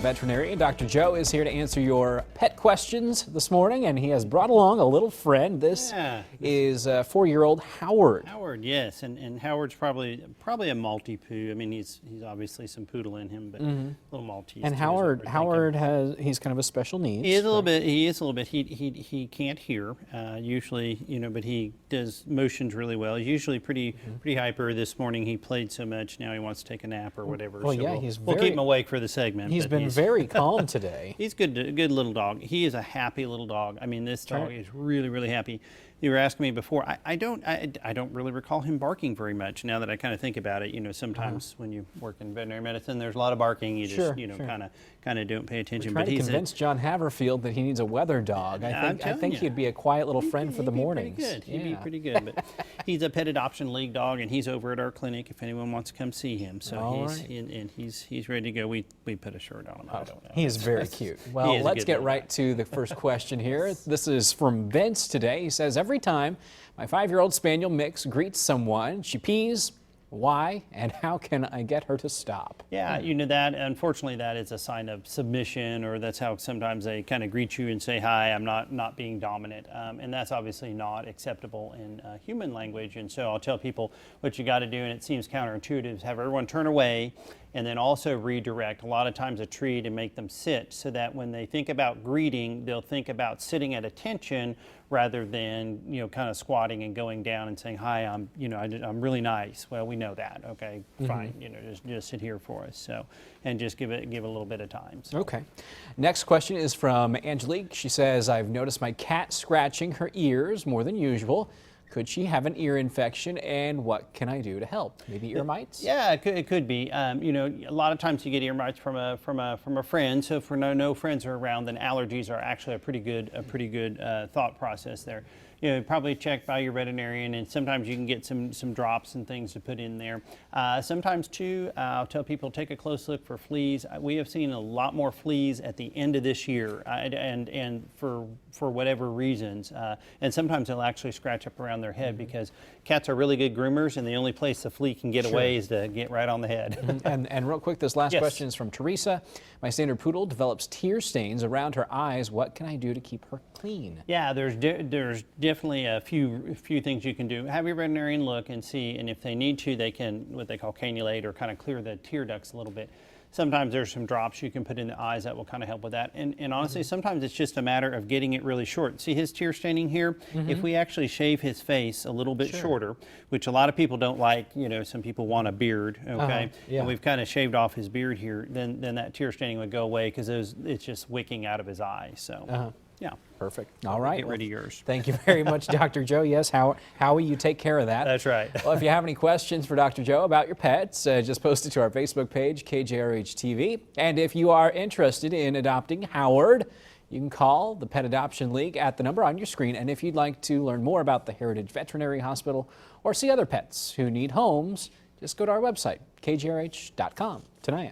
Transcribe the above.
Veterinarian Dr. Joe is here to answer your pet questions this morning, and he has brought along a little friend. This is 4-year-old Howard. Howard, yes, and Howard's probably a Maltipoo. I mean, he's obviously some poodle in him, but a little Maltese. And Howard he's kind of a special needs. He is a little bit. He is a little bit. He can't hear usually, but he does motions really well. He's usually pretty hyper. This morning he played so much. Now he wants to take a nap or whatever. Well, so yeah, we'll keep him awake for the segment. He's been very calm today. He's good little dog. He is a happy little dog. I mean, this dog is really happy. You were asking me before. I don't really recall him barking very much. Now that I kind of think about it, sometimes when you work in veterinary medicine, there's a lot of barking. You just kind of don't pay attention. We're trying to convince John Haverfield that he needs a weather dog. I think he'd be a quiet little friend for the mornings. He'd be pretty good. But he's a pet adoption league dog, and he's over at our clinic if anyone wants to come see him. So he's ready to go. We put a shirt on him. I don't know. He is very cute. Well, let's get right to the first question here. This is from Vince today. He says, every time my 5-year-old Spaniel Mix greets someone, she pees. Why and how can I get her to stop? Yeah, that unfortunately that is a sign of submission, or that's how sometimes they kind of greet you and say hi. I'm not being dominant, and that's obviously not acceptable in human language. And so I'll tell people what you got to do, and it seems counterintuitive, is have everyone turn away and then also redirect. A lot of times a treat and make them sit, so that when they think about greeting, they'll think about sitting at attention rather than kind of squatting and going down and saying, hi, I'm really nice. Well, we know that. Okay, fine. Just sit here for us. So, and just give a little bit of time. So. Okay. Next question is from Angelique. She says, I've noticed my cat scratching her ears more than usual. Could she have an ear infection, and what can I do to help? Maybe ear mites? Yeah, it could be. A lot of times you get ear mites from a friend. So if no friends are around, then allergies are actually a pretty good thought process there. Probably check by your veterinarian, and sometimes you can get some drops and things to put in there. Sometimes too, I'll tell people, take a close look for fleas. We have seen a lot more fleas at the end of this year, and for whatever reasons. And sometimes they'll actually scratch up around their head, because cats are really good groomers, and the only place the flea can get away is to get right on the head. And real quick, this last question is from Teresa. My standard poodle develops tear stains around her eyes. What can I do to keep her clean? Yeah, there's definitely a few things you can do. Have your veterinarian look and see, and if they need to, they can what they call cannulate, or kind of clear the tear ducts a little bit. Sometimes there's some drops you can put in the eyes that will kind of help with that. And honestly, sometimes it's just a matter of getting it really short. See his tear staining here? If we actually shave his face a little bit shorter, which a lot of people don't like, some people want a beard, okay? And we've kind of shaved off his beard here, then that tear staining would go away, because it's just wicking out of his eye. So. Yeah. Perfect. All right. Get rid of yours. Thank you very much, Dr. Joe. Yes, Howie, you take care of that. That's right. Well, if you have any questions for Dr. Joe about your pets, just post it to our Facebook page, KJRH TV. And if you are interested in adopting Howard, you can call the Pet Adoption League at the number on your screen. And if you'd like to learn more about the Heritage Veterinary Hospital or see other pets who need homes, just go to our website, kjrh.com. Tanaya.